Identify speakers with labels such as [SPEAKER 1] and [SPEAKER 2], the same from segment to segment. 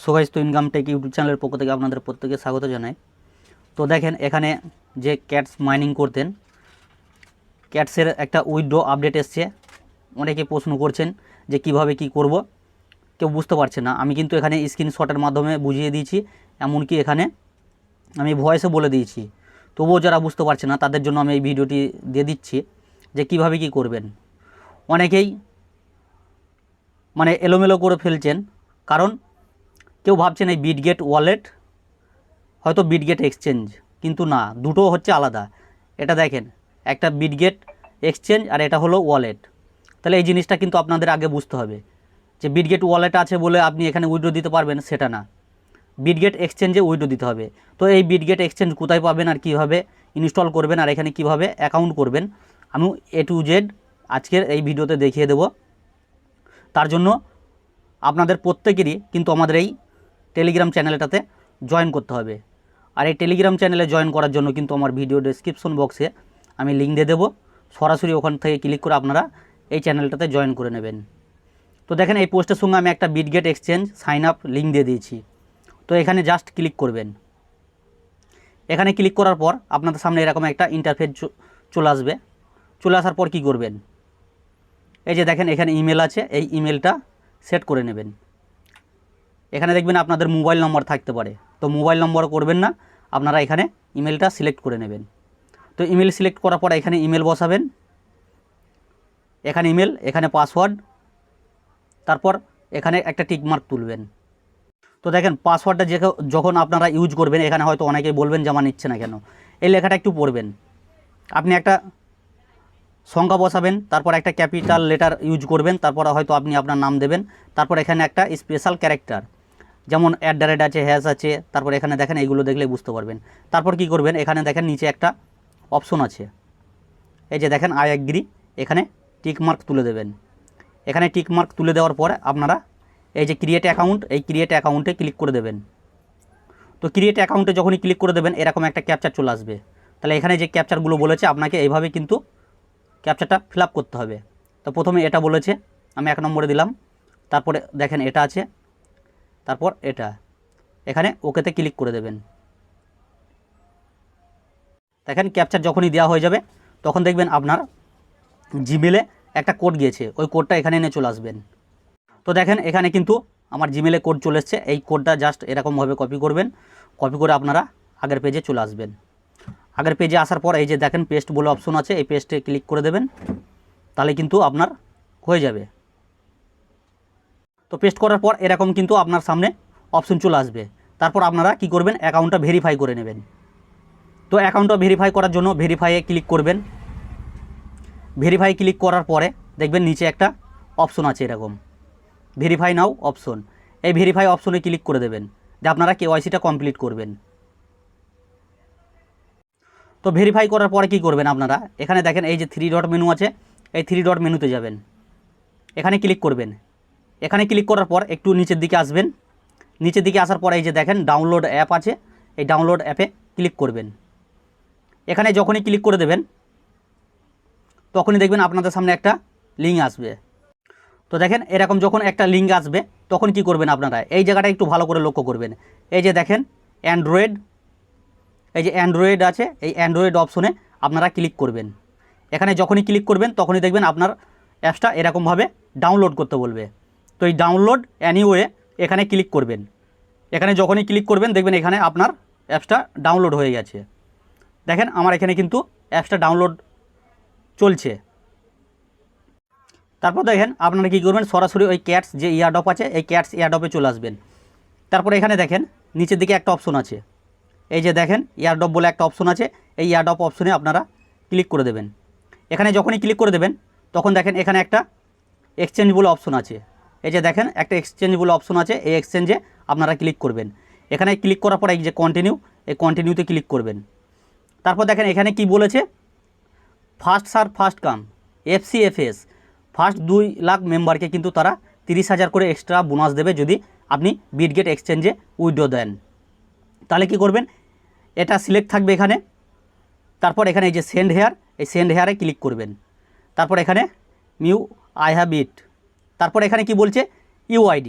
[SPEAKER 1] So guys, তো income take YouTube চ্যানেলের পক্ষ থেকে আপনাদের প্রত্যেকে স্বাগত জানাই। তো দেখেন এখানে যে ক্যাটস মাইনিং করতেন, ক্যাটসের একটা উইথড্র আপডেট এসছে। অনেকে প্রশ্ন করছেন যে কিভাবে কি করব, কেউ বুঝতে পারছে না। আমি কিন্তু এখানে স্ক্রিনশটের মাধ্যমে বুঝিয়ে দিয়েছি, এমনকি এখানে আমি ভয়েসে বলে দিয়েছি। তবুও যারা বুঝতে পারছে না তাদের জন্য আমি এই ভিডিওটি দিয়ে দিচ্ছি যে কিভাবে কি করবেন। অনেকেই এলোমেলো করে ফেলছেন, কারণ কেউ ভাবছেন এই বিটগেট ওয়ালেট হয়তো বিটগেট এক্সচেঞ্জ, কিন্তু না, দুটো হচ্ছে আলাদা। এটা দেখেন, একটা বিটগেট এক্সচেঞ্জ আর এটা হলো ওয়ালেট। তাহলে এই জিনিসটা কিন্তু আপনাদের আগে বুঝতে হবে যে বিটগেট ওয়ালেট আছে বলে আপনি এখানে উইথড্র দিতে পারবেন, সেটা না। বিটগেট এক্সচেঞ্জে উইথড্র দিতে হবে। তো এই বিটগেট এক্সচেঞ্জ কোথায় পাবেন আর কীভাবে ইনস্টল করবেন আর এখানে কিভাবে অ্যাকাউন্ট করবেন, আমি A to Z আজকের এই ভিডিওতে দেখিয়ে দেব। তার জন্য আপনাদের প্রত্যেকেরই কিন্তু আমাদের এই টেলিগ্রাম চ্যানেলটাতে জয়েন করতে হবে। আর এই টেলিগ্রাম চ্যানেলে জয়েন করার জন্য কিন্তু আমার ভিডিও ডেসক্রিপশন বক্সে আমি লিঙ্ক দিয়ে দেবো, সরাসরি ওখান থেকে ক্লিক করে আপনারা এই চ্যানেলটাতে জয়েন করে নেবেন। তো দেখেন এই পোস্টের সঙ্গে আমি একটা Bitget exchange sign up link দিয়ে দিয়েছি। তো এখানে জাস্ট ক্লিক করবেন। এখানে ক্লিক করার পর আপনাদের সামনে এরকম একটা ইন্টারফেস চলে আসবে। চলে আসার পর কি করবেন, এই যে দেখেন এখানে ইমেল আছে, এই ইমেলটা সেট করে নেবেন। এখানে দেখবেন আপনাদের মোবাইল নম্বর থাকতে পারে, তো মোবাইল নম্বর করবেন না, আপনারা এখানে ইমেলটা সিলেক্ট করে নেবেন। তো ইমেল সিলেক্ট করার পর এখানে ইমেল বসাবেন, এখানে ইমেল, এখানে পাসওয়ার্ড, তারপর এখানে একটা টিকমার্ক তুলবেন। তো দেখেন পাসওয়ার্ডটা যখন আপনারা ইউজ করবেন, এখানে হয়তো অনেকেই বলবেন যে আমার নিচ্ছে না কেন, এই লেখাটা একটু পড়বেন। আপনি একটা সংখ্যা বসাবেন, তারপর একটা ক্যাপিটাল লেটার ইউজ করবেন, তারপর হয়তো আপনি আপনার নাম দেবেন, তারপর এখানে একটা স্পেশাল ক্যারেক্টার যেমন @ আছে, হ্যাশ আছে, তারপর এখানে দেখেন এইগুলো দেখলে বুঝতে পারবেন। তারপর কি করবেন, এখানে দেখেন নিচে একটা অপশন আছে, এই যে দেখেন আই এগ্রি, এখানে টিকমার্ক তুলে দেবেন। এখানে টিকমার্ক তুলে দেওয়ার পরে আপনারা এই যে ক্রিয়েট অ্যাকাউন্ট, এই ক্রিয়েট অ্যাকাউন্টে ক্লিক করে দেবেন। তো ক্রিয়েট অ্যাকাউন্টে যখনই ক্লিক করে দেবেন এরকম একটা ক্যাপচার চলে আসবে। তাহলে এখানে যে ক্যাপচারগুলো বলেছে আপনাকে এইভাবে কিন্তু ক্যাপচারটা ফিল আপ করতে হবে। তো প্রথমে এটা বলেছে, আমি 1 নম্বরে দিলাম, তারপরে দেখেন এটা আছে, তারপর এটা, এখানে ওকেতে ক্লিক করে দেবেন। দেখেন ক্যাপচার যখনই দেওয়া হয়ে যাবে তখন দেখবেন আপনার জিমেলে একটা কোড গিয়েছে, ওই কোডটা এখানে এনে চলে আসবেন। তো দেখেন এখানে কিন্তু আমার জিমেলে কোড চলে এসছে, এই কোডটা জাস্ট এরকমভাবে কপি করবেন, কপি করে আপনারা আগের পেজে চলে আসবেন। আগের পেজে আসার পর এই যে দেখেন পেস্ট বলে অপশন আছে, এই পেস্টে ক্লিক করে দেবেন, তাহলে কিন্তু আপনার হয়ে যাবে। তো পেস্ট করার পর এরকম কিন্তু আপনার সামনে অপশন চলে আসবে। তারপর আপনারা কি করবেন, অ্যাকাউন্টটা ভেরিফাই করে নেবেন। তো অ্যাকাউন্টটা ভেরিফাই করার জন্য ভেরিফাইয়ে ক্লিক করবেন। ভেরিফাই ক্লিক করার পরে দেখবেন নিচে একটা অপশন আছে এরকম, ভেরিফাই নাও অপশন, এই ভেরিফাই অপশনে ক্লিক করে দেবেন যে আপনারা KYCটা কমপ্লিট করবেন। তো ভেরিফাই করার পরে কি করবেন আপনারা, এখানে দেখেন এই যে 3 ডট মেনু আছে, এই 3 ডট মেনুতে যাবেন, এখানে ক্লিক করবেন। এখানে ক্লিক করার পর একটু নিচের দিকে আসবেন। নিচের দিকে আসার পরে এই যে দেখেন ডাউনলোড অ্যাপ আছে, এই ডাউনলোড অ্যাপে ক্লিক করবেন। এখানে যখনই ক্লিক করে দেবেন তখনই দেখবেন আপনাদের সামনে একটা লিঙ্ক আসবে। তো দেখেন এরকম যখন একটা লিঙ্ক আসবে তখন কি করবেন আপনারা, এই জায়গাটা একটু ভালো করে লক্ষ্য করবেন। এই যে দেখেন অ্যান্ড্রয়েড, এই যে অ্যান্ড্রয়েড আছে, এই অ্যান্ড্রয়েড অপশনে আপনারা ক্লিক করবেন। এখানে যখনই ক্লিক করবেন তখনই দেখবেন আপনার অ্যাপসটা এরকমভাবে ডাউনলোড করতে বলবে। তো এই ডাউনলোড অ্যানিওয়ে এখানে ক্লিক করবেন। এখানে যখনই ক্লিক করবেন দেখবেন এখানে আপনার অ্যাপসটা ডাউনলোড হয়ে গেছে। দেখেন আমার এখানে কিন্তু অ্যাপসটা ডাউনলোড চলছে। তারপর দেখেন আপনারা কী করবেন, সরাসরি ওই ক্যাটস যে এয়ারড্রপ আছে, এই ক্যাটস এয়ারড্রপে চলে আসবেন। তারপরে এখানে দেখেন নিচের দিকে একটা অপশন আছে, এই যে দেখেন এয়ারড্রপ বলে একটা অপশন আছে, এই এয়ারড্রপ অপশনে আপনারা ক্লিক করে দেবেন। এখানে যখনই ক্লিক করে দেবেন তখন দেখেন এখানে একটা এক্সচেঞ্জ বলে অপশন আছে, এই যে দেখেন একটা এক্সচেঞ্জ বলে অপশন আছে, এই এক্সচেঞ্জে আপনারা ক্লিক করবেন। এখানে ক্লিক করার পর এই যে কন্টিনিউ, এই কন্টিনিউতে ক্লিক করবেন। তারপর দেখেন এখানে কি বলেছে, first serve first come, FCFS, first 2 lakh মেম্বারকে কিন্তু তারা 30,000 করে এক্সট্রা বোনাস দেবে যদি আপনি বিটগেট এক্সচেঞ্জে উইথড্র দেন। তাহলে কি করবেন, এটা সিলেক্ট থাকবে এখানে, তারপর এখানে এই যে সেন্ড হেয়ার, এই সেন্ড হেয়ারে ক্লিক করবেন। তারপর এখানে আই হ্যাভ ইট, তারপর এখানে কি বলছে UID,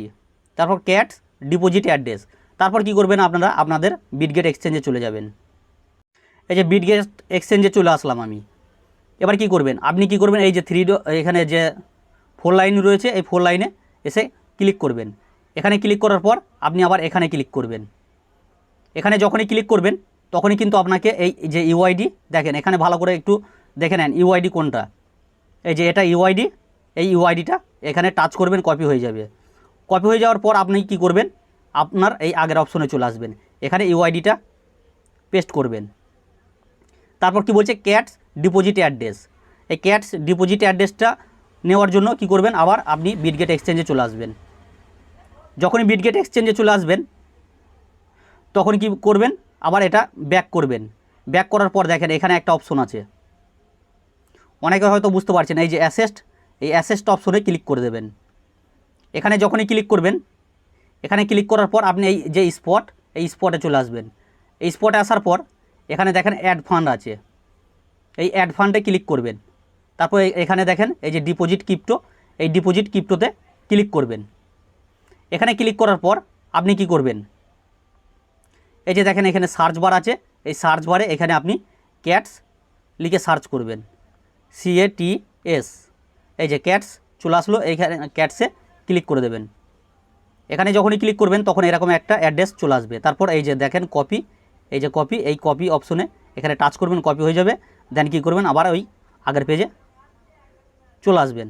[SPEAKER 1] তারপর ক্যাটস ডিপোজিট অ্যাড্রেস। তারপর কি করবেন আপনারা আপনাদের বিটগেট এক্সচেঞ্জে চলে যাবেন। এই যে বিটগেট এক্সচেঞ্জে চলে আসলাম আমি। এবার কি করবেন আপনি কি করবেন এই যে এখানে যে 4 লাইন রয়েছে এই 4 লাইনে এসে ক্লিক করবেন। এখানে ক্লিক করার পর আপনি আবার এখানে ক্লিক করবেন। এখানে যখনই ক্লিক করবেন তখনই কিন্তু আপনাকে এই যে ইউআইডি দেখেন, এখানে ভালো করে একটু দেখে নেন ইউআইডি কোনটা। এই যে এটা ইউআইডি, এই ইউআইডিটা এখানে টাচ করবেন, কপি হয়ে যাবে। কপি হয়ে যাওয়ার পর আপনি কি করবেন আপনার এই আগের অপশনে চলে আসবেন, এখানে ইউআইডিটা পেস্ট করবেন। তারপর কি বলছে ক্যাটস ডিপোজিট অ্যাড্রেস। এই ক্যাটস ডিপোজিট অ্যাড্রেসটা নেওয়ার জন্য কি করবেন আবার আপনি বিটগেট এক্সচেঞ্জে চলে আসবেন। যখনই বিটগেট এক্সচেঞ্জে চলে আসবেন তখন কি করবেন আবার এটা ব্যাক করবেন। ব্যাক করার পর দেখেন এখানে একটা অপশন আছে, অনেকে হয়তো বুঝতে পারছেন, এই যে অ্যাসেস্ট, এই অ্যাসেস্ট অপশনে ক্লিক করে দেবেন। এখানে যখনই ক্লিক করবেন, এখানে ক্লিক করার পর আপনি এই যে স্পট, এই স্পটে চলে আসবেন। এই স্পটে আসার পর এখানে দেখেন অ্যাড ফান্ড আছে, এই অ্যাড ফান্ডে ক্লিক করবেন। তারপর এখানে দেখেন এই যে ডিপোজিট ক্রিপ্টো, এই ডিপোজিট ক্রিপ্টোতে ক্লিক করবেন। এখানে ক্লিক করার পর আপনি কি করবেন এই যে দেখেন এখানে সার্চ বার আছে, এই সার্চ বারে এখানে আপনি ক্যাটস লিখে সার্চ করবেন, CATS। এই যে ক্যাটস চলে আসলো, এইখানে ক্যাটসে ক্লিক করে দেবেন। এখানে যখনই ক্লিক করবেন তখন এরকম একটা অ্যাড্রেস চলে আসবে। তারপর এই যে দেখেন কপি, এই যে কপি, এই কপি অপশনে এখানে টাচ করবেন, কপি হয়ে যাবে। দেন কী করবেন আবার ওই আগের পেজে চলে আসবেন।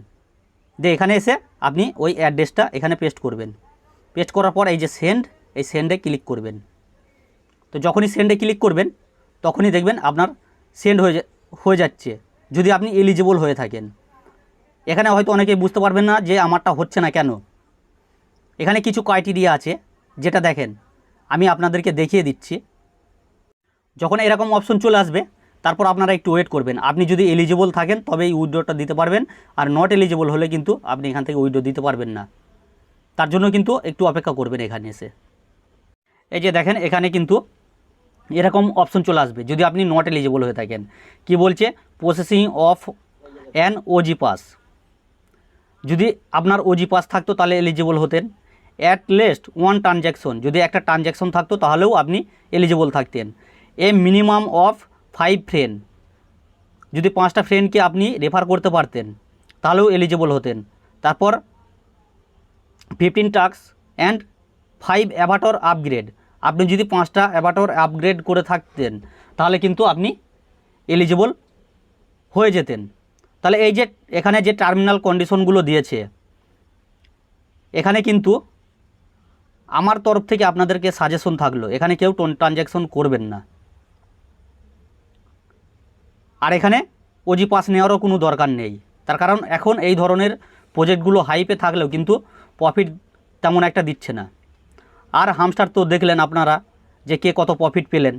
[SPEAKER 1] দিয়ে এখানে এসে আপনি ওই অ্যাড্রেসটা এখানে পেস্ট করবেন। পেস্ট করার পর এই যে সেন্ড, এই সেন্ডে ক্লিক করবেন। তো যখনই সেন্ডে ক্লিক করবেন তখনই দেখবেন আপনার সেন্ড হয়ে যাচ্ছে, যদি আপনি এলিজিবল হয়ে থাকেন। এখানে হয়তো অনেকেই বুঝতে পারবেন না যে আমারটা হচ্ছে না কেন। এখানে কিছু ক্রাইটেরিয়া আছে, যেটা দেখেন আমি আপনাদেরকে দেখিয়ে দিচ্ছি। যখন এরকম অপশন চলে আসবে তারপর আপনারা একটু ওয়েট করবেন। আপনি যদি এলিজিবল থাকেন তবে এই উইথড্রটা দিতে পারবেন, আর নট এলিজিবল হলে কিন্তু আপনি এখান থেকে উইথড্র দিতে পারবেন না। তার জন্য কিন্তু একটু অপেক্ষা করবেন এখানে এসে। এই যে দেখেন এখানে কিন্তু এরকম অপশন চলে আসবে যদি আপনি নট এলিজিবল হয়ে থাকেন। কি বলছে processing of an OG pass. যদি আপনার ওজি পাস থাকতো তাহলে এলিজিবল হতেন। অ্যাট লিস্ট ওয়ান ট্রানজ্যাকশন, যদি একটা ট্রানজ্যাকশন থাকতো তাহলেও আপনি এলিজিবল থাকতেন। এ মিনিমাম অফ 5 ফ্রেন্ড, যদি 5টা ফ্রেন্ডকে আপনি রেফার করতে পারতেন তাহলেও এলিজিবল হতেন। তারপর 15 টাস্ক অ্যান্ড 5 অ্যাভাটর আপগ্রেড, আপনি যদি 5টা অ্যাভাটর আপগ্রেড করে থাকতেন তাহলে কিন্তু আপনি এলিজিবল হয়ে যেতেন। তাহলে এই যে এখানে যে টার্মিনাল কন্ডিশনগুলো দিয়েছে, এখানে কিন্তু আমার তরফ থেকে আপনাদেরকে সাজেশন থাকলো এখানে কেউ ট্রানজ্যাকশন করবেন না। আর এখানে ওজি পাস নেওয়ারও কোনো দরকার নেই, তার কারণ এখন এই ধরনের প্রজেক্টগুলো হাইপে থাকলেও কিন্তু প্রফিট তেমন একটা দিচ্ছে না। আর হামস্টার তো দেখলেন আপনারা যে কে কত প্রফিট পেলেন।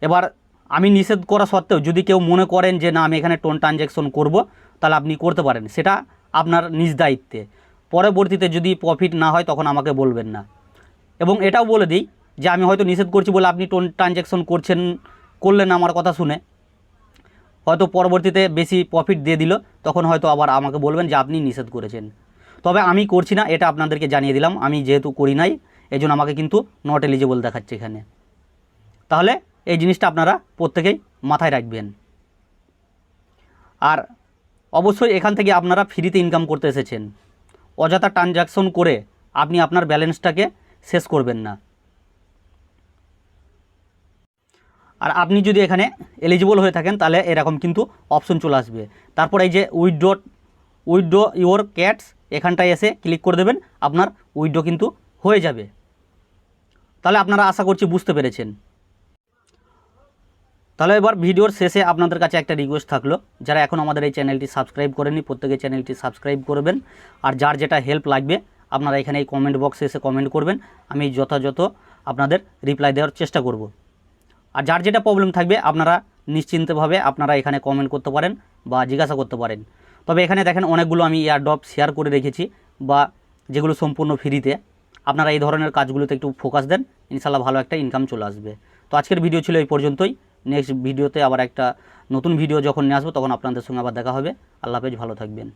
[SPEAKER 1] এবার আমি নিষেধ করা সত্ত্বেও যদি কেউ মনে করেন যে না আমি এখানে ট্রানজ্যাকশন করব, তাহলে আপনি করতে পারেন, সেটা আপনার নিজ দায়িত্বে। পরবর্তীতে যদি প্রফিট না হয় তখন আমাকে বলবেন না। এবং এটাও বলে দিই যে আমি হয়তো নিষেধ করছি বলে আপনি ট্রানজ্যাকশন করলেন আমার কথা শুনে, হয়তো পরবর্তীতে বেশি প্রফিট দিয়ে দিল, তখন হয়তো আবার আমাকে বলবেন যে আপনি নিষেধ করেছেন। তবে আমি করছি না, এটা আপনাদেরকে জানিয়ে দিলাম। আমি যেহেতু করি নাই এই জন্য আমাকে কিন্তু নট এলিজিবল দেখাচ্ছে এখানে। তাহলে এই জিনিসটা আপনারা প্রত্যেকেই মাথায় রাখবেন। আর অবশ্যই এখান থেকে আপনারা ফ্রিতে ইনকাম করতে এসেছেন, অযথা ট্রানজ্যাকশন করে আপনি আপনার ব্যালেন্সটাকে শেষ করবেন না। আর আপনি যদি এখানে এলিজিবল হয়ে থাকেন তাহলে এরকম কিন্তু অপশন চলে আসবে। তারপর এই যে উইথড্র ইওর ক্যাটস, এখানটায় এসে ক্লিক করে দেবেন, আপনার উইথড্র কিন্তু হয়ে যাবে। তাহলে আপনারা আশা করছি বুঝতে পেরেছেন। তাহলে এবার ভিডিওর শেষে আপনাদের কাছে একটা রিকোয়েস্ট থাকলো, যারা এখন আমাদের এই চ্যানেলটি সাবস্ক্রাইব করেননি প্রত্যেকে চ্যানেলটি সাবস্ক্রাইব করবেন। আর যার যেটা হেল্প লাগবে আপনারা এখানে এই কমেন্ট বক্সে এসে কমেন্ট করবেন, আমি যথাযথ আপনাদের রিপ্লাই দেওয়ার চেষ্টা করব। আর যার যেটা প্রবলেম থাকবে আপনারা নিশ্চিন্তভাবে আপনারা এখানে কমেন্ট করতে পারেন বা জিজ্ঞাসা করতে পারেন। তবে এখানে দেখেন অনেকগুলো আমি এয়ারড্রপ শেয়ার করে রেখেছি, বা যেগুলো সম্পূর্ণ ফ্রিতে। আপনারা এই ধরনের কাজগুলোতে একটু ফোকাস দেন, ইনশাল্লাহ ভালো একটা ইনকাম চলে আসবে। তো আজকের ভিডিও ছিল এই পর্যন্তই। নেক্সট ভিডিওতে আবার একটা নতুন ভিডিও যখন নিয়ে আসবো তখন আপনাদের সঙ্গে আবার দেখা হবে। আল্লাহ হাফেজ, ভালো থাকবেন।